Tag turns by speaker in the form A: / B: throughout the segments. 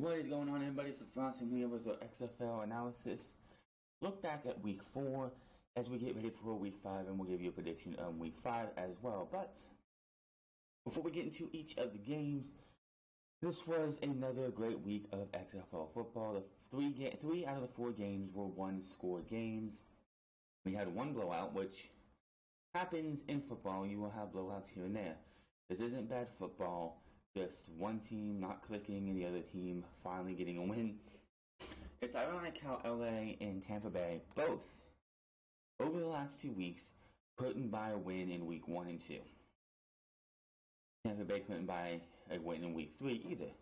A: What is going on, everybody? It's Francis here with the XFL analysis. Look back at week 4 as we get ready for week 5, and we'll give you a prediction of week 5 as well. But before we get into each of the games, this was another great week of XFL football. The three out of the 4 games were one-score games. We had one blowout, which happens in football. You will have blowouts here and there. This isn't bad football. Just one team not clicking and the other team finally getting a win. It's ironic how LA and Tampa Bay both, over the last 2 weeks, couldn't buy a win in week 1 and 2. Tampa Bay couldn't buy a win in week 3 either.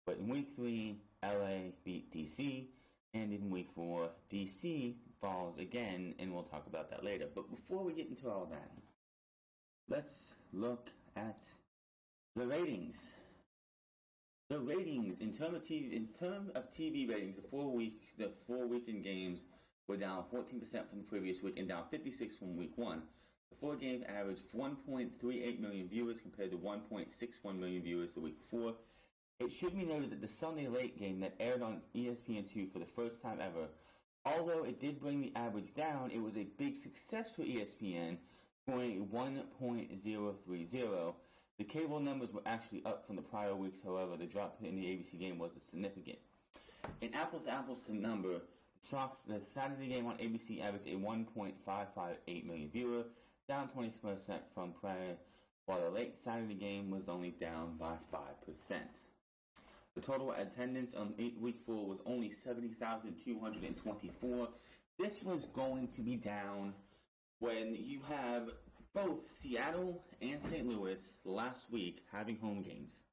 A: But in week 3, LA beat DC, and in week 4, DC falls again, and we'll talk about that later. But before we get into all that, let's look at the ratings. The ratings in terms of TV ratings, the 4 weekend games were down 14% from the previous week and down 56% from week 1. The 4 games averaged 1.38 million viewers compared to 1.61 million viewers the week before. It should be noted that the Sunday late game that aired on ESPN2 for the first time ever, although it did bring the average down, it was a big success for ESPN, scoring 1.030. The cable numbers were actually up from the prior weeks, however, the drop in the ABC game wasn't significant. In apples-to-apples number, the Saturday game on ABC averaged a 1.558 million viewer, down 20% from prior, while the late Saturday game was only down by 5%. The total attendance on week 4 was only 70,224. This was going to be down when you have both Seattle and St. Louis last week having home games.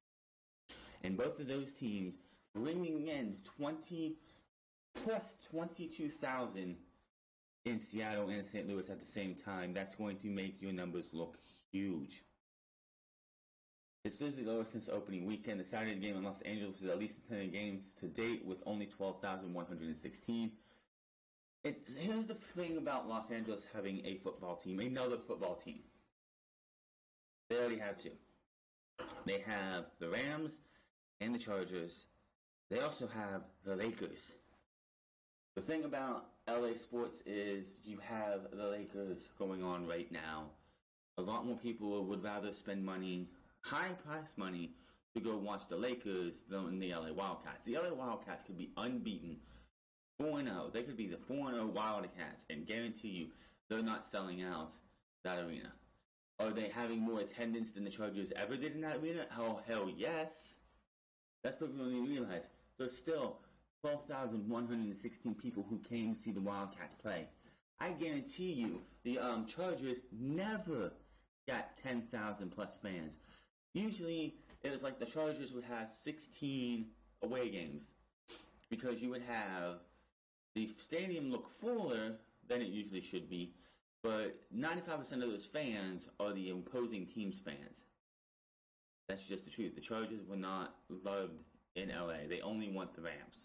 A: And both of those teams bringing in 22,000 in Seattle and St. Louis at the same time. That's going to make your numbers look huge. It's the lowest since opening weekend. The Saturday game in Los Angeles is at least attended games to date with only 12,116. Here's the thing about Los Angeles having a football team, another football team. They already have 2. They have the Rams and the Chargers. They also have the Lakers. The thing about LA sports is you have the Lakers going on right now. A lot more people would rather spend money, high price money, to go watch the Lakers than the LA Wildcats. The LA Wildcats could be unbeaten. 4-0. They could be the 4-0 Wildcats, and guarantee you they're not selling out that arena. Are they having more attendance than the Chargers ever did in that arena? Oh, hell yes. That's what people don't realize. There's still 12,116 people who came to see the Wildcats play. I guarantee you the Chargers never got 10,000 plus fans. Usually it was like the Chargers would have 16 away games because you would have the stadium look fuller than it usually should be, but 95% of those fans are the opposing team's fans. That's just the truth. The Chargers were not loved in LA. They only want the Rams.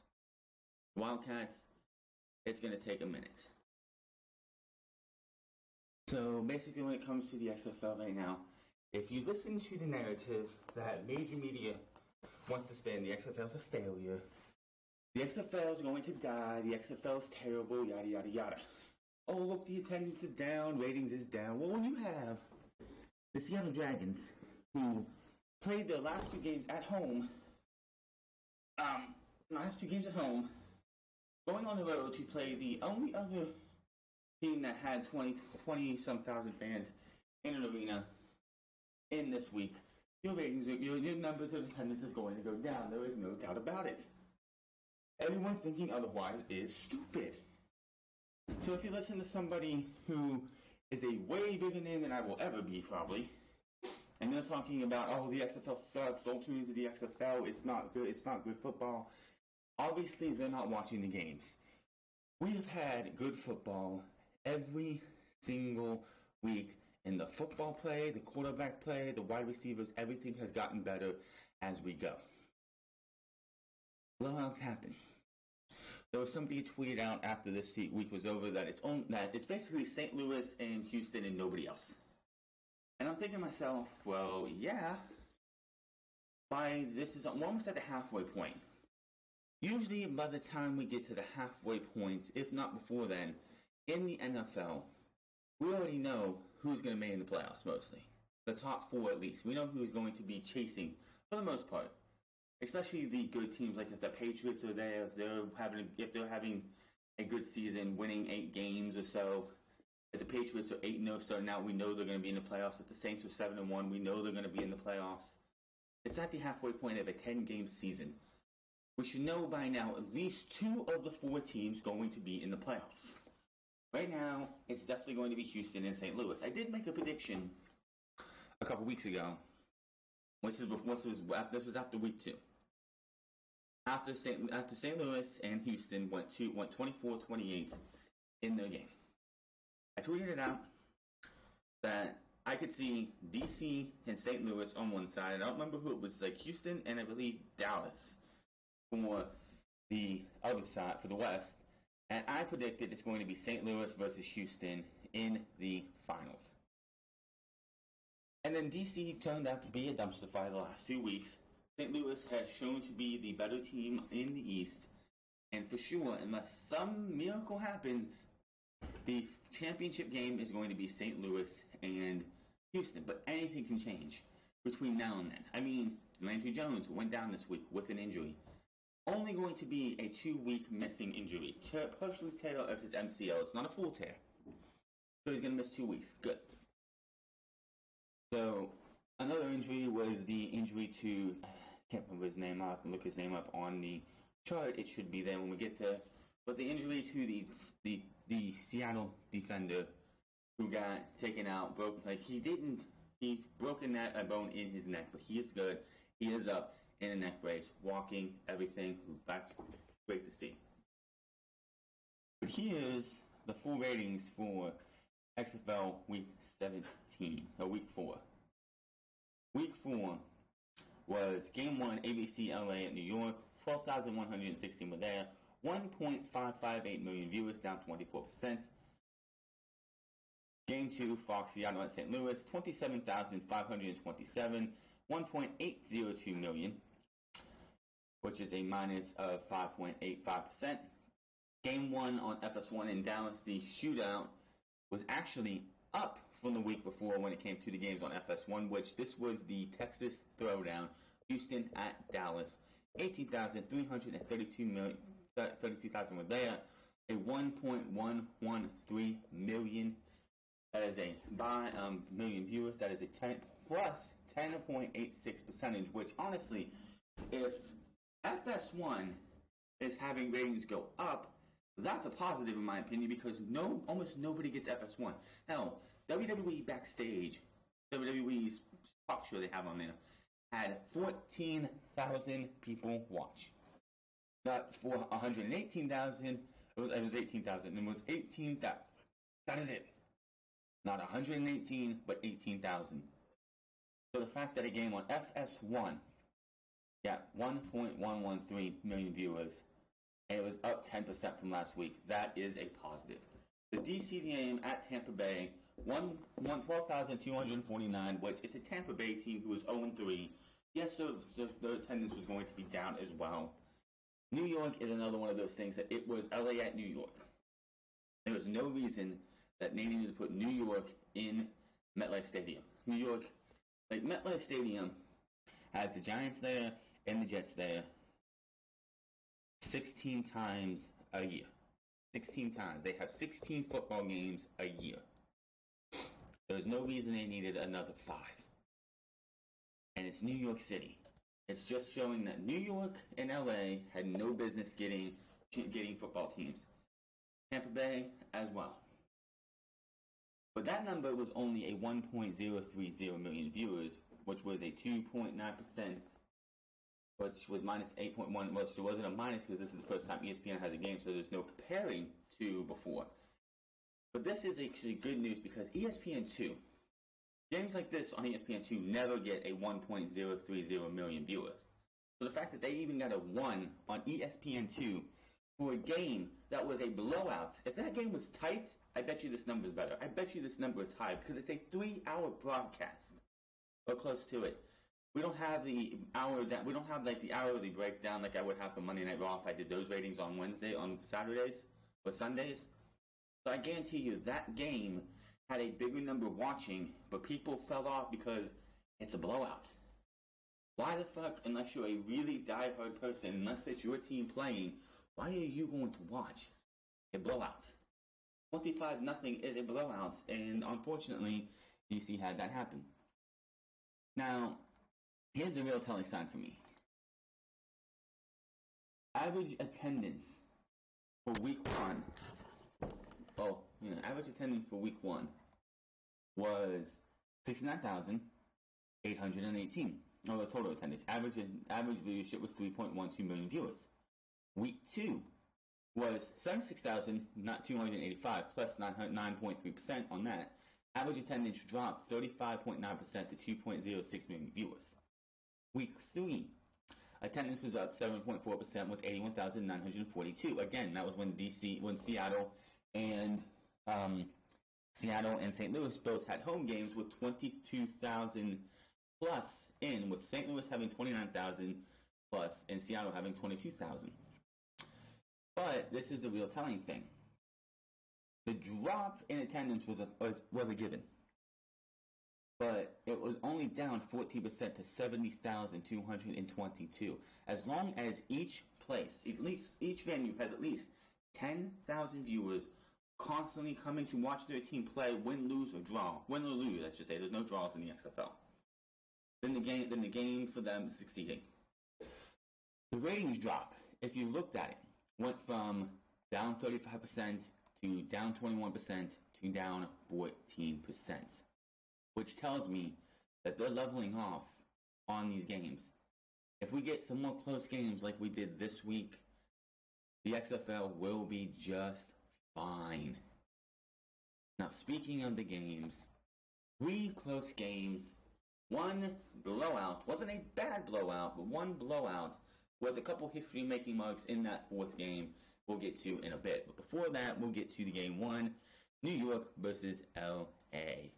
A: Wildcats, it's going to take a minute. So basically when it comes to the XFL right now, if you listen to the narrative that major media wants to spin, the XFL is a failure, the XFL is going to die, the XFL is terrible, yada yada yada. Oh, look, the attendance is down, ratings is down. Well, when you have the Seattle Dragons, who played their last 2 games at home, going on the road to play the only other team that had 20-some thousand fans in an arena in this week, your ratings, your numbers of attendance is going to go down. There is no doubt about it. Everyone thinking otherwise is stupid. So if you listen to somebody who is a way bigger name than I will ever be, probably, and they're talking about, oh, the XFL sucks, don't tune into the XFL, it's not good football, obviously they're not watching the games. We have had good football every single week, and the football play, the quarterback play, the wide receivers, everything has gotten better as we go. Blowouts happen. There was somebody who tweeted out after this week was over that it's basically St. Louis and Houston and nobody else. And I'm thinking to myself, well, yeah, we're almost at the halfway point. Usually by the time we get to the halfway point, if not before then, in the NFL, we already know who's going to make in the playoffs mostly. The top four at least. We know who's going to be chasing for the most part. Especially the good teams like if the Patriots are there, if they're having a good season, winning 8 games or so. If the Patriots are 8-0 starting out, we know they're going to be in the playoffs. If the Saints are 7-1, we know they're going to be in the playoffs. It's at the halfway point of a 10-game season. We should know by now at least 2 of the 4 teams going to be in the playoffs. Right now, it's definitely going to be Houston and St. Louis. I did make a prediction a couple weeks ago. This was after week 2. After St. Louis and Houston went 24-28 in their game. I tweeted it out that I could see DC and St. Louis on one side. And I don't remember who it was, like Houston and I believe Dallas for the other side, for the West. And I predicted it's going to be St. Louis versus Houston in the finals. And then DC turned out to be a dumpster fire the last 2 weeks. St. Louis has shown to be the better team in the East. And for sure, unless some miracle happens, the championship game is going to be St. Louis and Houston. But anything can change between now and then. I mean, Landry Jones went down this week with an injury. Only going to be a 2-week missing injury. Partially tear of his MCL. It's not a full tear. So he's going to miss 2 weeks. Good. So another injury was the injury to, I can't remember his name. I'll have to look his name up on the chart. It should be there when we get to. But the injury to the Seattle defender who got taken out, he broken a bone in his neck, but he is good. He is up in a neck brace, walking, everything. That's great to see. But here's the full ratings for XFL Week 4. Week 4 was Game 1, ABC LA at New York. 12,116 were there. 1.558 million viewers, down 24%. Game 2, Fox Seattle at St. Louis. 27,527. 1.802 million, which is a minus of 5.85%. Game 1 on FS1 in Dallas, the shootout was actually up from the week before when it came to the games on FS1, which this was the Texas Throwdown. Houston at Dallas. 18,332,000 were there. A 1.113 million. That is a million viewers. That is a 10.86 percentage, which honestly, if FS1 is having ratings go up, that's a positive in my opinion because almost nobody gets FS1. Hell, WWE Backstage, WWE's talk show they have on there, had 14,000 people watch. Not for 118,000, it was 18,000, and it was 18,000. That is it. Not 118, but 18,000. So the fact that a game on FS1 got 1.113 million viewers, and it was up 10% from last week, that is a positive. The DC game at Tampa Bay won 12,249, which it's a Tampa Bay team who was 0-3. Yes, so the attendance was going to be down as well. New York is another one of those things that it was LA at New York. There was no reason that they needed to put New York in MetLife Stadium. New York, like MetLife Stadium, has the Giants there and the Jets there 16 times a year. 16 times. They have 16 football games a year. There's no reason they needed another 5. And it's New York City. It's just showing that New York and LA had no business getting football teams. Tampa Bay as well. But that number was only a 1.030 million viewers, which was a 2.9%, which was minus 8.1. Well, it wasn't a minus because this is the first time ESPN has a game, so there's no comparing to before. But this is actually good news because ESPN2, games like this on ESPN2 never get a 1.030 million viewers. So the fact that they even got a 1 on ESPN2 for a game that was a blowout, if that game was tight, I bet you this number is better. I bet you this number is high because it's a 3-hour broadcast or close to it. we don't have the hourly breakdown like I would have for Monday Night Raw if I did those ratings on Saturdays or Sundays. So I guarantee you that game had a bigger number watching, but people fell off because it's a blowout. Why the fuck, unless you're a really diehard person, unless it's your team playing, why are you going to watch a blowout? 25-0 is a blowout, and unfortunately, DC had that happen. Now, here's the real telling sign for me. Average attendance for week 1. Average attendance for week 1 was 69,818. Oh, that's total attendance. Average viewership was 3.12 million viewers. Week 2 was 76,285 plus 9.3% on that. Average attendance dropped 35.9% to 2.06 million viewers. Week 3, attendance was up 7.4% with 81,942. Again, that was when Seattle and St. Louis both had home games with 22,000 plus in, with St. Louis having 29,000 plus and Seattle having 22,000. But this is the real telling thing. The drop in attendance was a given. But it was only down 14% to 70,222. As long as each place, at least each venue has at least 10,000 viewers constantly coming to watch their team play, win, lose, or draw. Win or lose, I should say. There's no draws in the XFL. Then the game for them is succeeding. The ratings drop, if you looked at it, went from down 35% to down 21% to down 14%, which tells me that they're leveling off on these games. If we get some more close games like we did this week, the XFL will be just fine. Now, speaking of the games, 3 close games, 1 blowout. Wasn't a bad blowout, but 1 blowout with a couple history-making marks in that 4th game we'll get to in a bit. But before that, we'll get to the game 1, New York versus LA.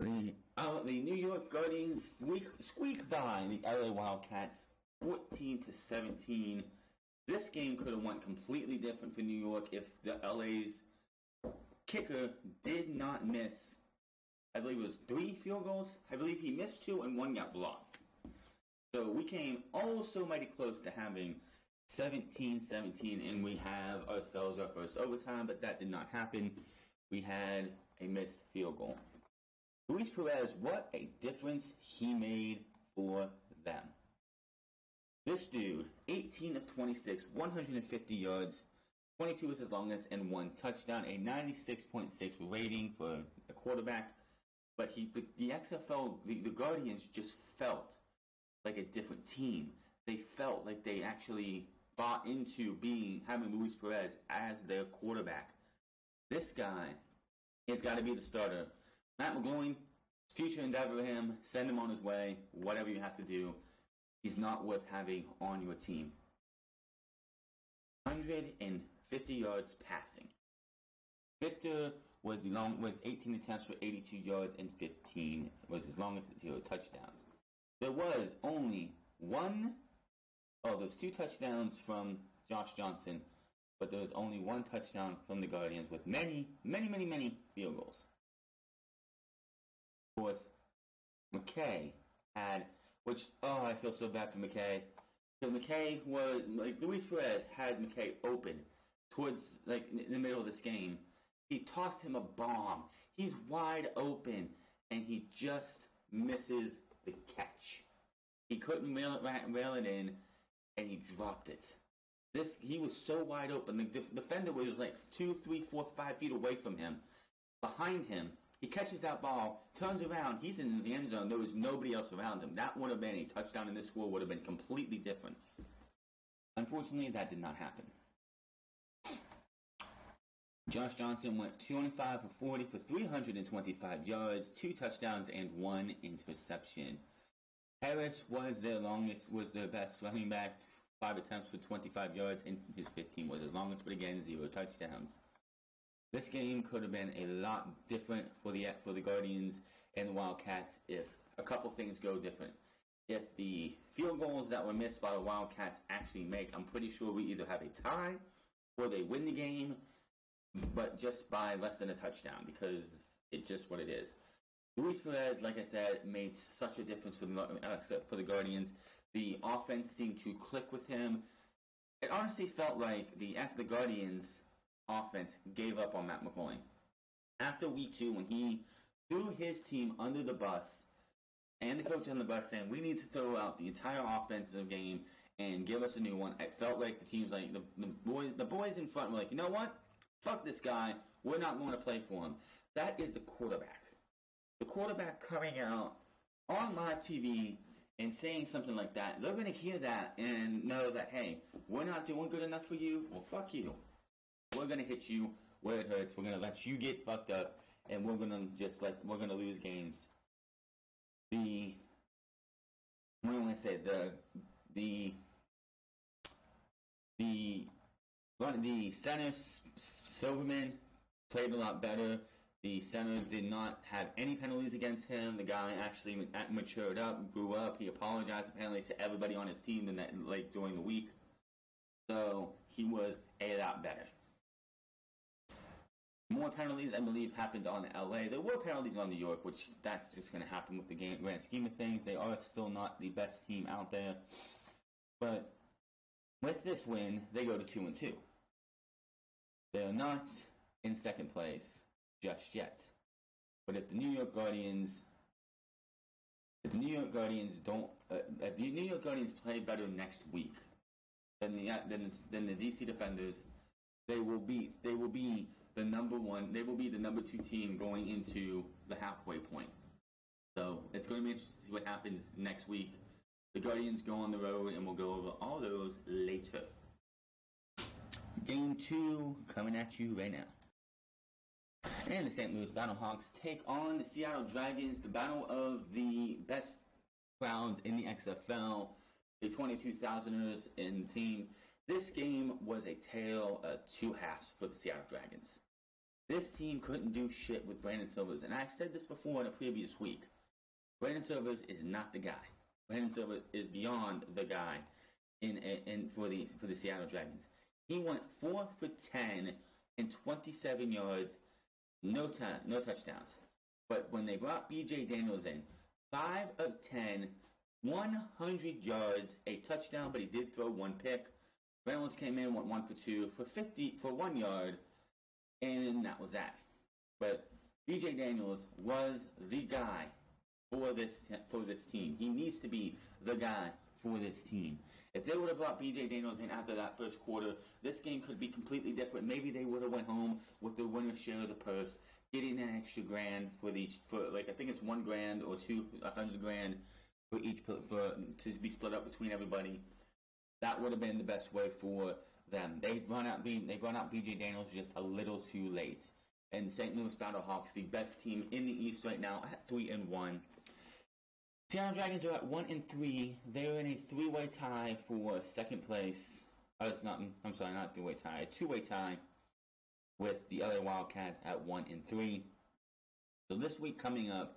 A: The New York Guardians squeak by the LA Wildcats 14-17. This game could have went completely different for New York if the LA's kicker did not miss. I believe it was 3 field goals. I believe he missed 2 and 1 got blocked. So we came oh so mighty close to having 17-17, and we have ourselves our first overtime, but that did not happen. We had a missed field goal. Luis Perez, what a difference he made for them. This dude, 18 of 26, 150 yards, 22 is his longest, and 1 touchdown, a 96.6 rating for a quarterback. But the XFL, the Guardians just felt like a different team. They felt like they actually bought into having Luis Perez as their quarterback. This guy has got to be the starter. Matt McGloin, future endeavor him, send him on his way, whatever you have to do. He's not worth having on your team. 150 yards passing. Victor was 18 attempts for 82 yards and 15 was his longest at 0 touchdowns. There was only there's 2 touchdowns from Josh Johnson, but there was only 1 touchdown from the Guardians with many field goals. Of course, McKay had, I feel so bad for McKay. So McKay was, Luis Perez had McKay open towards, in the middle of this game. He tossed him a bomb. He's wide open, and he just misses the catch. He couldn't rail it in, and he dropped it. He was so wide open. The defender was 2, 3, 4, 5 feet away from him. Behind him, he catches that ball, turns around, he's in the end zone. There was nobody else around him. That would have been a touchdown, and this score would have been completely different. Unfortunately, that did not happen. Josh Johnson went 25 for 40 for 325 yards, 2 touchdowns, and 1 interception. Harris was their best running back, 5 attempts for 25 yards, and his 15 was his longest, but again, 0 touchdowns. This game could have been a lot different for the Guardians and the Wildcats if a couple things go different. If the field goals that were missed by the Wildcats actually make, I'm pretty sure we either have a tie or they win the game, but just by less than a touchdown, because it's just what it is. Luis Perez, like I said, made such a difference for the Guardians. The offense seemed to click with him. It honestly felt like after the Guardians offense gave up on Matt McCoy. After week 2, when he threw his team under the bus, and the coach on the bus saying, we need to throw out the entire offensive game and give us a new one, it felt like the teams, like the boys in front were like, you know what? Fuck this guy. We're not going to play for him. That is the quarterback. The quarterback coming out on live TV and saying something like that, they're going to hear that and know that, hey, we're not doing good enough for you. Well, fuck you. We're going to hit you where it hurts. We're going to let you get fucked up, and we're going to lose games. What do I want to say? The center, Silverman, played a lot better. The center did not have any penalties against him. The guy actually matured up, grew up. He apologized apparently to everybody on his team during the week. So he was a lot better. More penalties, I believe, happened on LA. There were penalties on New York, which that's just going to happen with the grand scheme of things. They are still not the best team out there. But with this win, they go to 2-2. They're not in second place just yet. But if the New York Guardians play better next week than the DC Defenders, they will be the number 1. They will be the number 2 team going into the halfway point. So it's going to be interesting to see what happens next week. The Guardians go on the road, and we'll go over all those later. Game 2 coming at you right now. And the St. Louis Battlehawks take on the Seattle Dragons, the battle of the best crowds in the XFL, the 22,000ers in the team. This game was a tale of two halves for the Seattle Dragons. This team couldn't do shit with Brandon Silvers, and I said this before in a previous week. Brandon Silvers is not the guy. Brandon Silvers is beyond the guy for the Seattle Dragons. He went 4 for 10 and 27 yards, no touchdowns. But when they brought B.J. Daniels in, 5 of 10, 100 yards, a touchdown, but he did throw 1 pick. Reynolds came in, went 1 for 2 for 1 yard, and that was that. But B.J. Daniels was the guy for this team. He needs to be the guy for this team. If they would have brought B.J. Daniels in after that first quarter, this game could be completely different. Maybe they would have went home with the winner's share of the purse, getting an extra grand for I think it's $1 grand or $100 grand for each to be split up between everybody. That would have been the best way for them. They brought out B.J. Daniels just a little too late. And St. Louis Battlehawks, the best team in the East right now, at 3-1. Seattle Dragons are at 1-3. They're in a 3-way tie for second place. Not a 3-way tie. A 2-way tie with the LA Wildcats at 1-3. So this week coming up,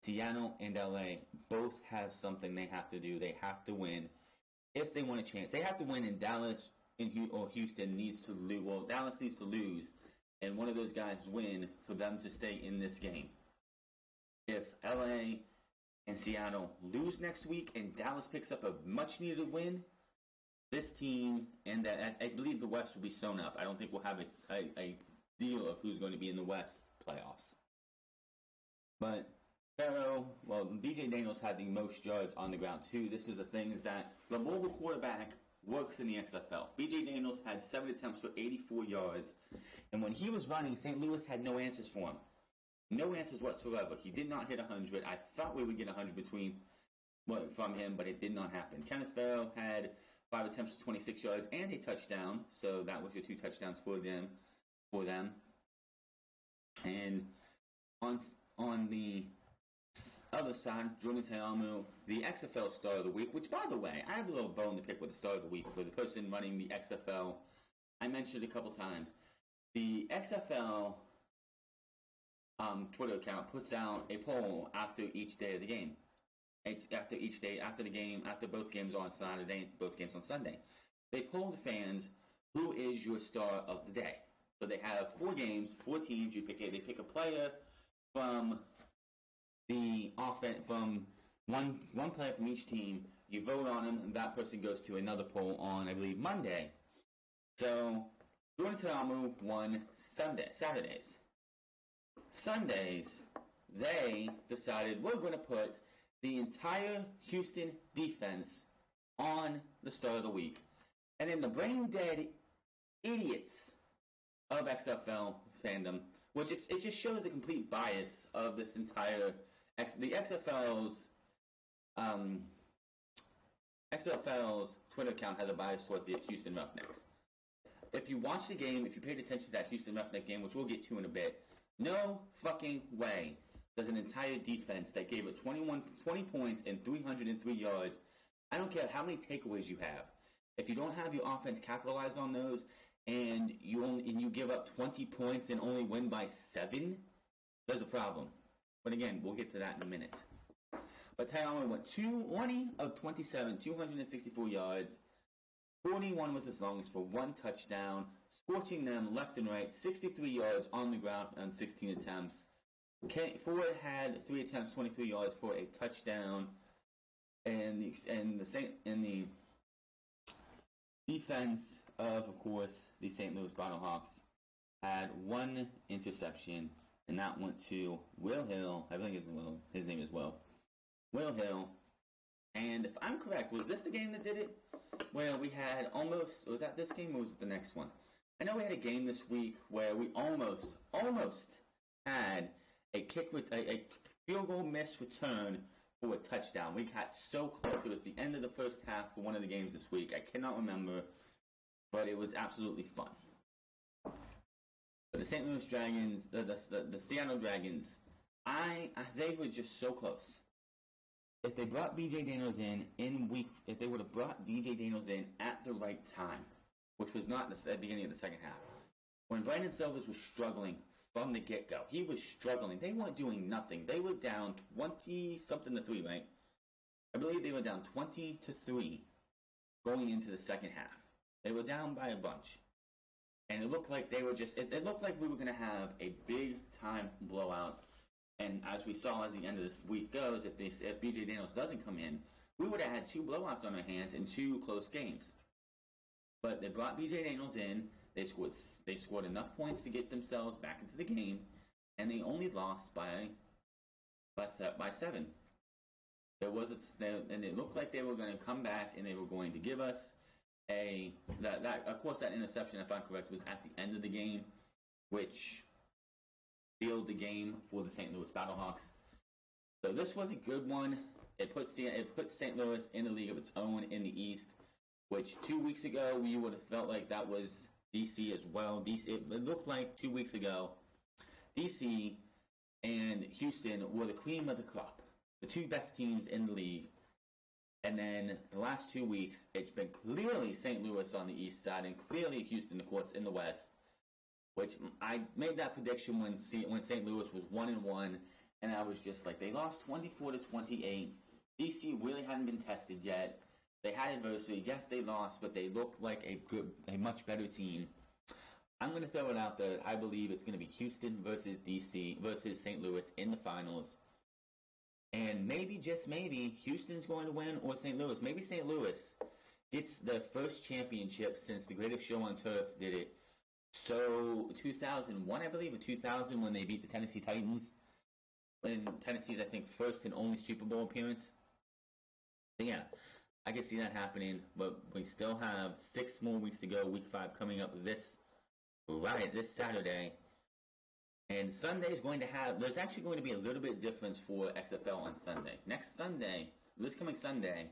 A: Seattle and LA both have something they have to do. They have to win if they want a chance. They have to win, and Dallas or Houston needs to lose. Well, Dallas needs to lose, and one of those guys win for them to stay in this game. If LA and Seattle lose next week and Dallas picks up a much-needed win, this team and I believe the West will be sewn up. I don't think we'll have a deal of who's going to be in the West playoffs. But B.J. Daniels had the most yards on the ground too. This was the thing is that the mobile quarterback works in the XFL. B.J. Daniels had 7 attempts for 84 yards, and when he was running, St. Louis had no answers for him. No answers whatsoever. He did not hit 100. I thought we would get 100 from him, but it did not happen. Kenneth Farrow had 5 attempts for 26 yards and a touchdown, so that was your 2 touchdowns for them. And on the other side, Jordan Ta'amu, the XFL Star of the Week, which, by the way, I have a little bone to pick with the Star of the Week for the person running the XFL. I mentioned it a couple times. The XFL Twitter account puts out a poll after each day of the game. After each day, after the game, after both games are on Saturday, both games on Sunday. They poll the fans, who is your star of the day? So they have 4 games, 4 teams. They pick a player from the offense, from one player from each team. You vote on him, and that person goes to another poll on, I believe, Monday. So Jordan Ta'amu won Saturdays. Sundays, they decided we're going to put the entire Houston defense on the star of the week. And then the brain-dead idiots of XFL fandom, which it just shows the complete bias of this entire the XFL's Twitter account has a bias towards the Houston Roughnecks. If you watch the game, if you paid attention to that Houston Roughneck game, which we'll get to in a bit, no fucking way does an entire defense that gave it 20 points and 303 yards, I don't care how many takeaways you have, if you don't have your offense capitalize on those and you give up 20 points and only win by 7, there's a problem. But again, we'll get to that in a minute. But Taylor went 20 of 27, 264 yards. 41 was his longest for 1 touchdown, scorching them left and right, 63 yards on the ground on 16 attempts. Ford had 3 attempts, 23 yards for a touchdown, and the defense of course, the St. Louis Battlehawks had 1 interception, and that went to Will Hill. I think his name is Will Hill. And if I'm correct, was this the game that did it? Where we had was that this game or was it the next one? I know we had a game this week where we almost had a field goal missed return for a touchdown. We got so close. It was the end of the first half for one of the games this week. I cannot remember, but it was absolutely fun. But the St. Louis Dragons, the Seattle Dragons, they were just so close. If they brought BJ Daniels if they would have brought BJ Daniels in at the right time, which was not at the beginning of the second half, when Brandon Silvers was struggling from the get-go, he was struggling. They weren't doing nothing. They were down 20-something to 3, right? I believe they were down 20-3 going into the second half. They were down by a bunch. And it looked like they were it looked like we were going to have a big-time blowout. And as we saw as the end of this week goes, if BJ Daniels doesn't come in, we would have had 2 blowouts on our hands in 2 close games. But they brought BJ Daniels in. They scored enough points to get themselves back into the game, and they only lost by 7. And it looked like they were going to come back and they were going to give us of course that interception, if I'm correct, was at the end of the game, which sealed the game for the St. Louis Battlehawks. So this was a good one. It puts St. Louis in a league of its own in the East, which 2 weeks ago we would have felt like that was DC as well. It looked like 2 weeks ago DC and Houston were the cream of the crop, the 2 best teams in the league. And then the last 2 weeks, it's been clearly St. Louis on the east side and clearly Houston, of course, in the west. Which I made that prediction when St. Louis was 1-1, and I was just like, they lost 24-28. DC really hadn't been tested yet. They had adversity. Yes, they lost, but they looked like a much better team. I'm going to throw it out there. I believe it's going to be Houston versus DC versus St. Louis in the finals. And maybe, just maybe, Houston's going to win or St. Louis. Maybe St. Louis gets their first championship since the greatest show on turf did it. So 2001, I believe, or 2000, when they beat the Tennessee Titans. In Tennessee's, I think, first and only Super Bowl appearance. But yeah, I can see that happening. But we still have 6 more weeks to go. Week 5 coming up this Saturday. And Sunday's going to there's actually going to be a little bit of difference for XFL on Sunday. This coming Sunday,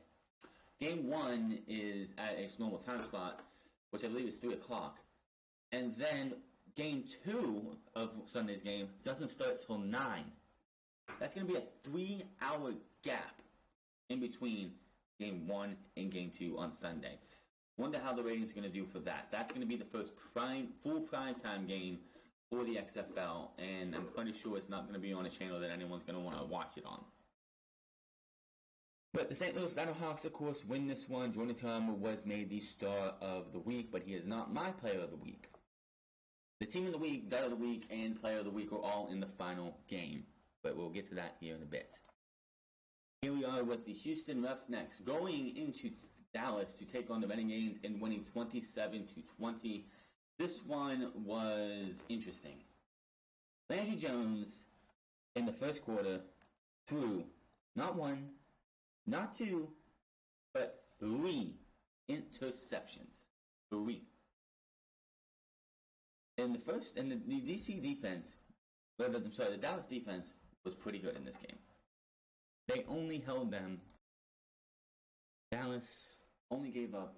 A: Game 1 is at its normal time slot, which I believe is 3 o'clock. And then Game 2 of Sunday's game doesn't start till 9. That's going to be a 3-hour gap in between Game 1 and Game 2 on Sunday. Wonder how the ratings are going to do for that. That's going to be the first full primetime game for the XFL, and I'm pretty sure it's not going to be on a channel that anyone's going to want to watch it on. But the St. Louis Battlehawks, of course, win this one. Jordan Ta'amu was made the star of the week, but he is not my player of the week. The team of the week, dud of the week, and player of the week are all in the final game. But we'll get to that here in a bit. Here we are with the Houston Roughnecks going into Dallas to take on the Renegades and winning 27-20. This one was interesting. Landry Jones in the first quarter threw not one, not two, but 3 interceptions. 3. In the first, and the DC defense, the Dallas defense was pretty good in this game. They only held them. Dallas only gave up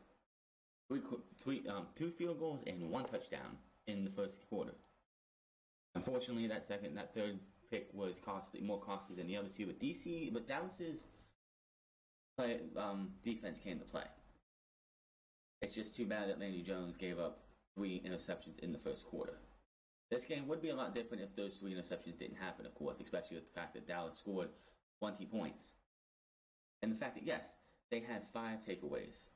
A: 2 field goals and 1 touchdown in the first quarter. Unfortunately, that third pick was more costly than the other 2. But Dallas's defense came to play. It's just too bad that Landry Jones gave up 3 interceptions in the first quarter. This game would be a lot different if those 3 interceptions didn't happen, of course, especially with the fact that Dallas scored 20 points. And the fact that, yes, they had 5 takeaways.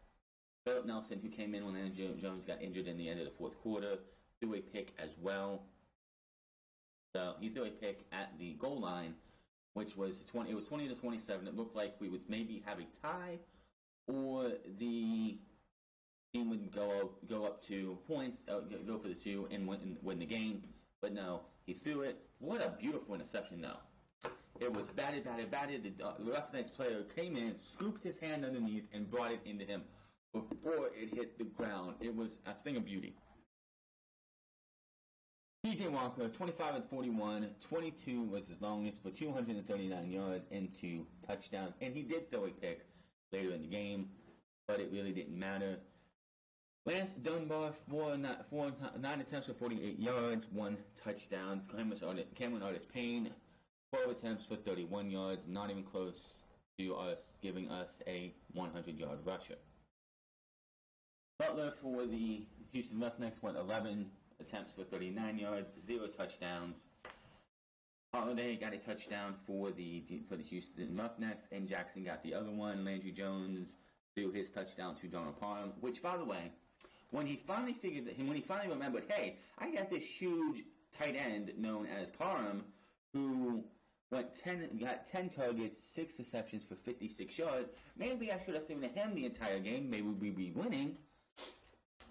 A: Philip Nelson, who came in when Landry Jones got injured in the end of the fourth quarter, threw a pick as well. So he threw a pick at the goal line, which was 20. It was 20-27. It looked like we would maybe have a tie, or the team would go up 2 points, go for the 2 and win the game. But no, he threw it. What a beautiful interception, though. It was batted. The Roughnecks player came in, scooped his hand underneath, and brought it into him before it hit the ground. It was a thing of beauty. PJ Walker, 25-41, 22 was his longest for 239 yards and 2 touchdowns. And he did throw a pick later in the game, but it really didn't matter. Lance Dunbar, 9 attempts for 48 yards, 1 touchdown. Cameron Artis-Payne, 12 attempts for 31 yards, not even close to us giving us a 100-yard rusher. Butler for the Houston Roughnecks went 11 attempts for 39 yards, 0 touchdowns. Holiday got a touchdown for the Houston Roughnecks, and Jackson got the other one. Landry Jones threw his touchdown to Donald Parham, which, by the way, when he finally remembered, hey, I got this huge tight end known as Parham, who got 10 targets, 6 receptions for 56 yards. Maybe I should have thrown to him the entire game. Maybe we'd be winning.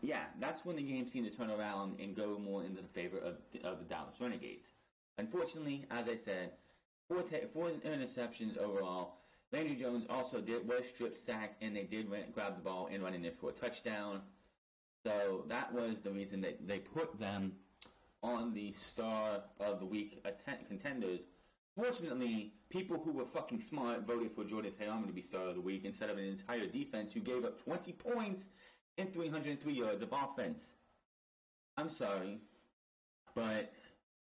A: Yeah, that's when the game seemed to turn around and go more into the favor of the Dallas Renegades. Unfortunately, as I said, 4 interceptions overall. Landry Jones also was strip sacked, and they did grab the ball and run in there for a touchdown. So that was the reason that they put them on the Star of the Week contenders. Fortunately, people who were fucking smart voted for Jordan Ta'amu to be Star of the Week instead of an entire defense who gave up 20 points and 303 yards of offense. I'm sorry, but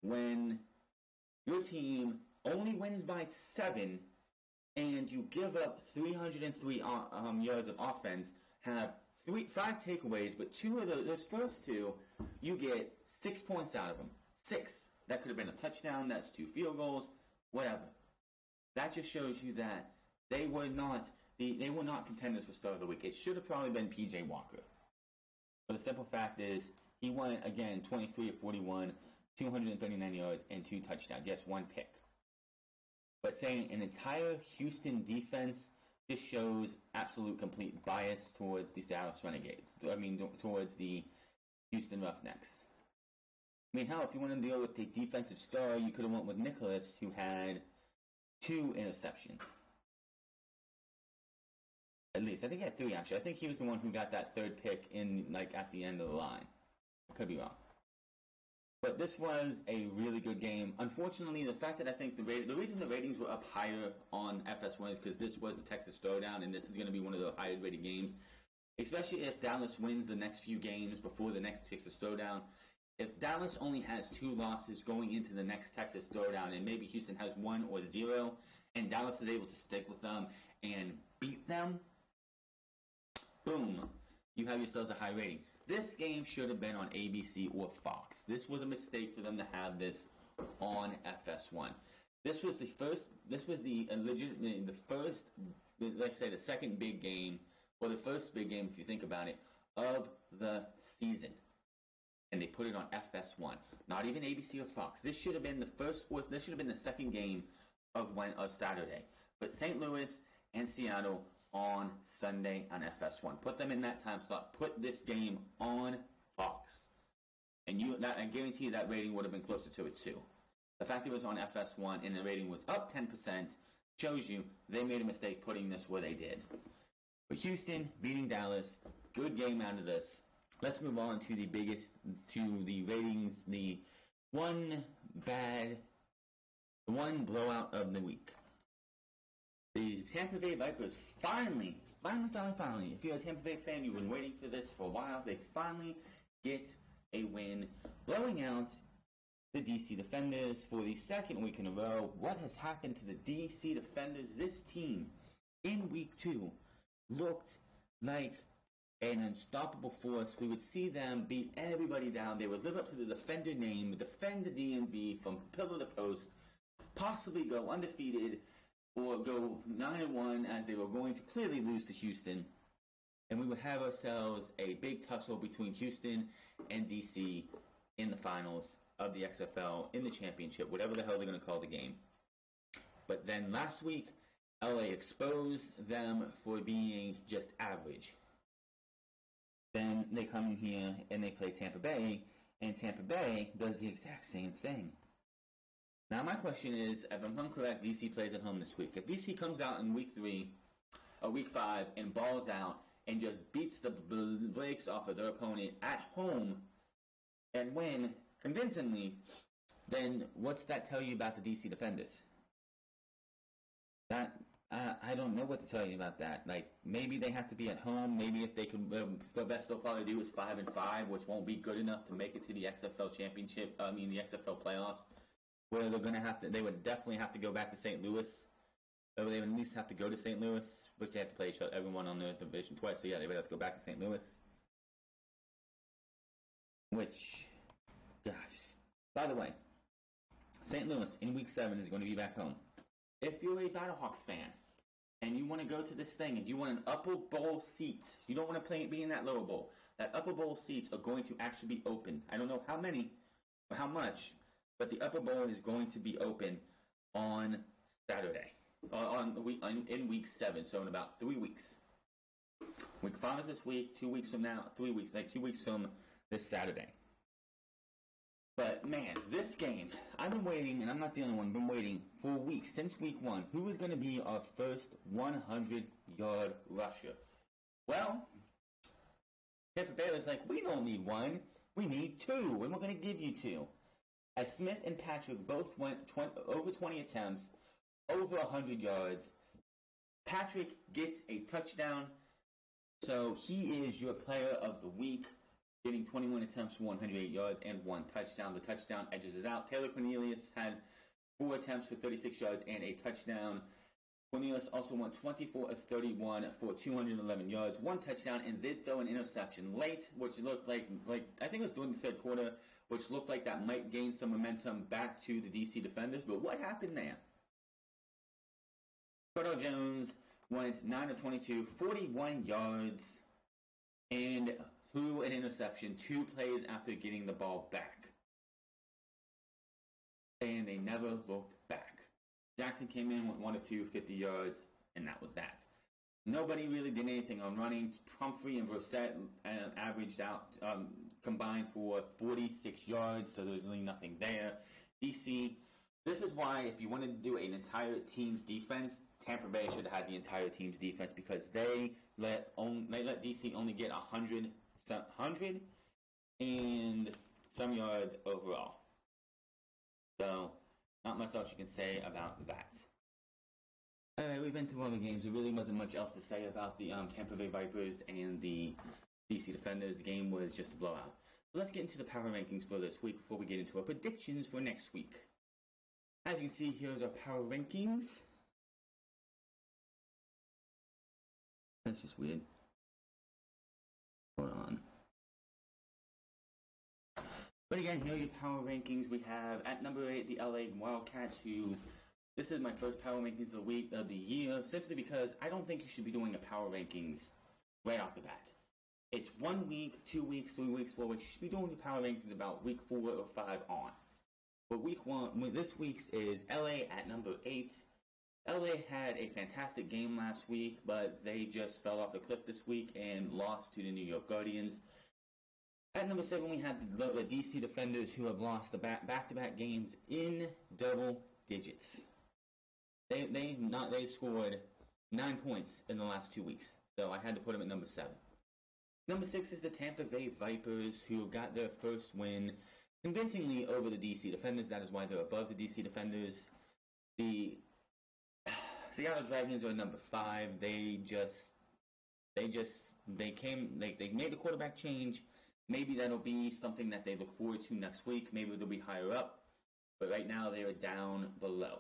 A: when your team only wins by 7 and you give up 303 yards of offense, have 5 takeaways, but 2 of those first 2, you get 6 points out of them. 6. That could have been a touchdown. That's 2 field goals. Whatever. That just shows you that they were not contenders for Star of the Week. It should have probably been PJ Walker. But the simple fact is, he went again 23 of 41, 239 yards, and 2 touchdowns. Yes, 1 pick. But saying an entire Houston defense just shows absolute complete bias towards the Dallas Renegades. Towards the Houston Roughnecks. I mean, hell, if you want to deal with the defensive star, you could have went with Nicholas, who had 2 interceptions. At least. I think he had 3, actually. I think he was the one who got that 3rd pick at the end of the line. I could be wrong. But this was a really good game. Unfortunately, the fact that I think the reason the ratings were up higher on FS1 is because this was the Texas Throwdown, and this is going to be one of the highest rated games. Especially if Dallas wins the next few games before the next Texas Throwdown. If Dallas only has 2 losses going into the next Texas Throwdown, and maybe Houston has 1 or 0, and Dallas is able to stick with them and beat them, boom. you have yourselves a high rating. This game should have been on ABC or Fox. This was a mistake for them to have this on FS1. This was the first. This was the first. Let's say the second big game, or the first big game, if you think about it, of the season. And they put it on FS1, not even ABC or Fox. This should have been the first, or this should have been the second game of Saturday. But St. Louis and Seattle on Sunday on FS1. Put them in that time slot. Put this game on Fox, and I guarantee you that rating would have been closer to it too. The fact it was on FS1 and the rating was up 10% shows you they made a mistake putting this where they did. But Houston beating Dallas, good game out of this. Let's move on to the ratings, the one blowout of the week. The Tampa Bay Vipers finally, if you're a Tampa Bay fan, you've been waiting for this for a while, they finally get a win, blowing out the DC Defenders for the second week in a row. What has happened to the DC Defenders? This team in week 2 looked like an unstoppable force. We would see them beat everybody down. They would live up to the Defender name, defend the DMV from pillar to post, possibly go undefeated or go 9-1 as they were going to clearly lose to Houston. And we would have ourselves a big tussle between Houston and DC in the finals of the XFL, in the championship, whatever the hell they're going to call the game. But then last week, LA exposed them for being just average. Then they come in here and they play Tampa Bay, and Tampa Bay does the exact same thing. Now my question is, if I'm correct, DC plays at home this week. If DC comes out in week 5 and balls out and just beats the brakes off of their opponent at home and win convincingly, then what's that tell you about the DC Defenders? That I don't know what to tell you about that. Like, maybe they have to be at home. Maybe if they can, the best they'll probably do is 5-5, which won't be good enough to make it to the XFL championship. The XFL playoffs, where they're gonna have to. They would definitely have to go back to St. Louis. Or they would at least have to go to St. Louis, which they have to play everyone on their division twice. So yeah, they would have to go back to St. Louis. Which, gosh. By the way, St. Louis in week 7 is going to be back home. If you're a Battlehawks fan and you want to go to this thing, if you want an upper bowl seat, you don't want to be in that lower bowl. That upper bowl seats are going to actually be open. I don't know how many or how much, but the upper bowl is going to be open on Saturday, in week 7. So in about 3 weeks. Week 5 is this week. 2 weeks from now, 3 weeks, like 2 weeks from this Saturday. But man, this game, I've been waiting, and I'm not the only one, I've been waiting for weeks, since week 1. Who is going to be our first 100-yard rusher? Well, Tampa Bay was like, we don't need 1, we need 2, and we're going to give you 2. As Smith and Patrick both went over 20 attempts, over 100 yards. Patrick gets a touchdown, so he is your player of the week, getting 21 attempts for 108 yards and 1 touchdown. The touchdown edges it out. Taylor Cornelius had 4 attempts for 36 yards and a touchdown. Cornelius also went 24 of 31 for 211 yards, 1 touchdown, and did throw an interception late, which looked like I think it was during the third quarter, which looked like that might gain some momentum back to the DC Defenders. But what happened there? Cordell Jones went 9 of 22, 41 yards, and threw an interception 2 plays after getting the ball back. And they never looked back. Jackson came in, went 1 of 2, 50 yards, and that was that. Nobody really did anything on running. Pumphrey and Brissett averaged out, combined for 46 yards, so there's really nothing there. DC, this is why if you wanted to do an entire team's defense, Tampa Bay should have had the entire team's defense, because they let DC only get 100 and some yards overall. So, not much else you can say about that. Alright, we've been through all the games. There really wasn't much else to say about the Tampa Bay Vipers and the DC Defenders. The game was just a blowout. So let's get into the power rankings for this week before we get into our predictions for next week. As you can see, here's our power rankings. That's just weird. Hold on. But again, here are your power rankings. We have at number 8 the LA Wildcats, who this is my first power rankings of the year, simply because I don't think you should be doing a power rankings right off the bat. It's 1 week, 2 weeks, 3 weeks, 4 weeks. You should be doing your power rankings about week 4 or 5 on. But week 1, this week's is LA at number 8. LA had a fantastic game last week, but they just fell off a cliff this week and lost to the New York Guardians. At number 7, we have the DC Defenders, who have lost the back-to-back games in double digits. They scored 9 points in the last 2 weeks, so I had to put them at number 7. Number 6 is the Tampa Bay Vipers, who got their first win convincingly over the DC Defenders. That is why they're above the DC Defenders. The Seattle Dragons are number 5. They made the quarterback change. Maybe that'll be something that they look forward to next week. Maybe they'll be higher up. But right now they are down below.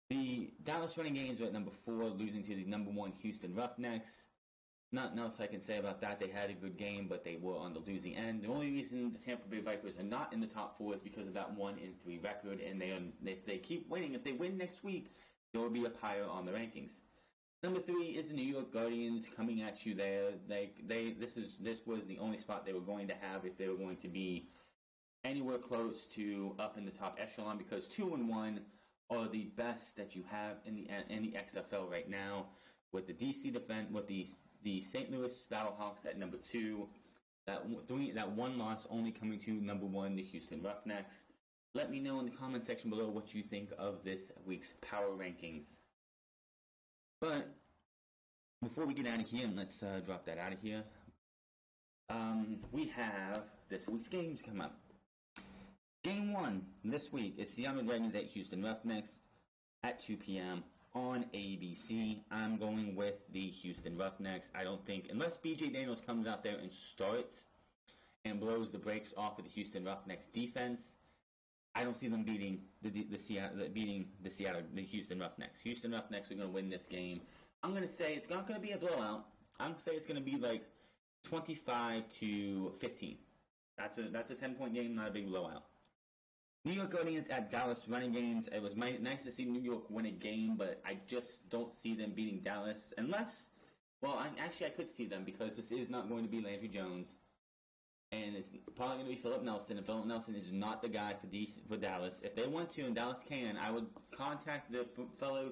A: The Dallas Renegades are at number 4, losing to the number 1 Houston Roughnecks. Nothing else I can say about that. They had a good game, but they were on the losing end. The only reason the Tampa Bay Vipers are not in the top 4 is because of that 1-3 record. And if they keep winning, if they win next week, they will be up higher on the rankings. Number 3 is the New York Guardians coming at you there. This was the only spot they were going to have if they were going to be anywhere close to up in the top echelon, because 2-1 are the best that you have in the XFL right now, with the the St. Louis Battlehawks at number 2. That one loss only coming to number 1, the Houston Roughnecks. Let me know in the comment section below what you think of this week's power rankings. But before we get out of here, and let's drop that out of here, we have this week's games come up. Game 1 this week, it's the Seattle Dragons at Houston Roughnecks at 2 p.m. on ABC. I'm going with the Houston Roughnecks. I don't think, unless BJ Daniels comes out there and starts and blows the brakes off of the Houston Roughnecks defense, I don't see them beating the Houston Roughnecks. Houston Roughnecks are going to win this game. I'm going to say it's not going to be a blowout. I'm going to say it's going to be like 25-15. That's a 10-point game, not a big blowout. New York Guardians at Dallas Renegades. It was nice to see New York win a game, but I just don't see them beating Dallas unless, well, I could see them, because this is not going to be Landry Jones. And it's probably going to be Philip Nelson, and Philip Nelson is not the guy for Dallas. If they want to, and Dallas can, I would contact the fellow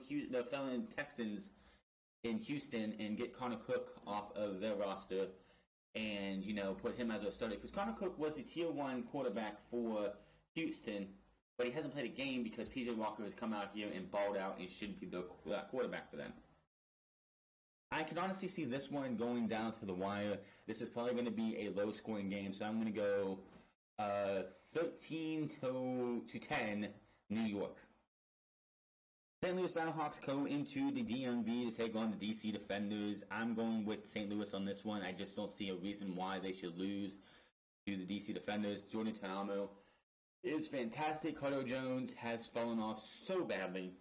A: Texans in Houston and get Connor Cook off of their roster, and put him as a starter, because Connor Cook was the tier 1 quarterback for Houston, but he hasn't played a game because PJ Walker has come out here and balled out and should be the quarterback for them. I can honestly see this one going down to the wire. This is probably going to be a low-scoring game, so I'm going to go 13-10 New York. St. Louis Battlehawks go into the DMV to take on the DC Defenders. I'm going with St. Louis on this one. I just don't see a reason why they should lose to the DC Defenders. Jordan Ta'amu is fantastic. Cardale Jones has fallen off so badly.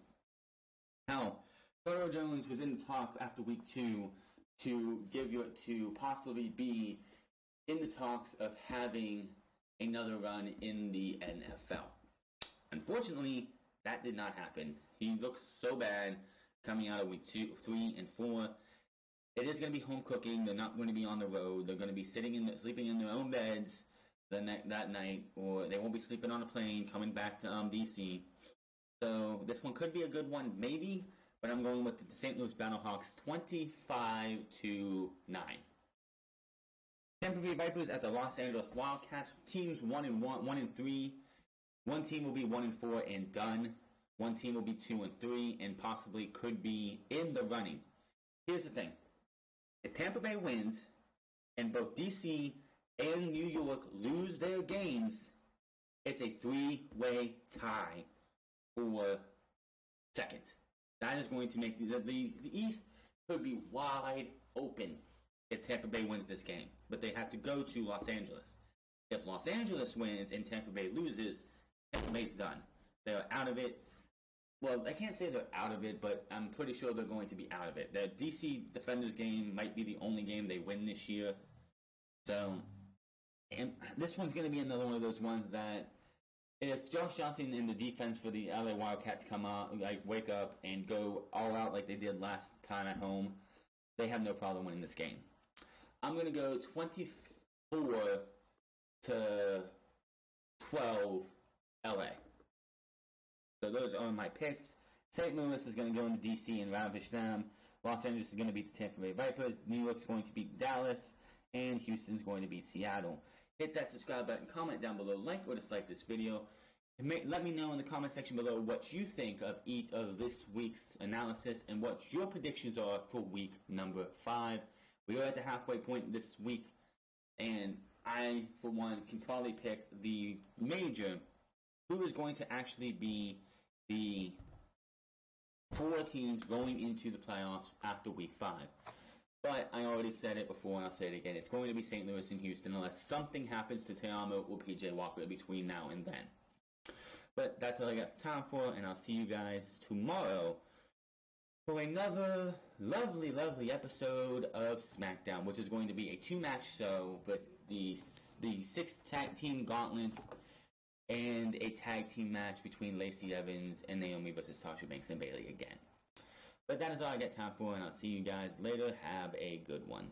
A: Now, Cardale Jones was in the talk after week 2 to possibly be in the talks of having another run in the NFL. Unfortunately, that did not happen. He looks so bad coming out of week 2, 3, and 4. It is going to be home cooking. They're not going to be on the road. They're going to be sleeping in their own beds that night, or they won't be sleeping on a plane coming back to DC. So this one could be a good one, maybe. But I'm going with the St. Louis Battlehawks 25-9. Tampa Bay Vipers at the Los Angeles Wildcats. Teams 1-3. One team will be 1-4 and done. One team will be 2-3 and possibly could be in the running. Here's the thing. If Tampa Bay wins and both DC and New York lose their games, it's a 3-way tie for second. That is going to make the East could be wide open if Tampa Bay wins this game. But they have to go to Los Angeles. If Los Angeles wins and Tampa Bay loses, Tampa Bay's done. They're out of it. well, I can't say they're out of it, but I'm pretty sure they're going to be out of it. The DC Defenders game might be the only game they win this year. So, and this one's going to be another one of those ones that if Josh Johnson and the defense for the LA Wildcats come out, like wake up and go all out like they did last time at home, they have no problem winning this game. I'm going to go 24 to 12 LA. So those are my picks. St. Louis is going to go into DC and ravish them. Los Angeles is going to beat the Tampa Bay Vipers. New York's going to beat Dallas. And Houston's going to beat Seattle. Hit that subscribe button, comment down below, like or dislike this video. And let me know in the comment section below what you think of each of this week's analysis and what your predictions are for week number 5. We are at the halfway point this week, and I, for one, can probably pick the major who is going to actually be the 4 teams going into the playoffs after week 5. But I already said it before, and I'll say it again. It's going to be St. Louis and Houston unless something happens to Teamo or PJ Walker between now and then. But that's all I got time for, and I'll see you guys tomorrow for another lovely, lovely episode of SmackDown, which is going to be a 2-match show with the 6 tag team gauntlets and a tag team match between Lacey Evans and Naomi versus Sasha Banks and Bayley again. But that is all I got time for, and I'll see you guys later. Have a good one.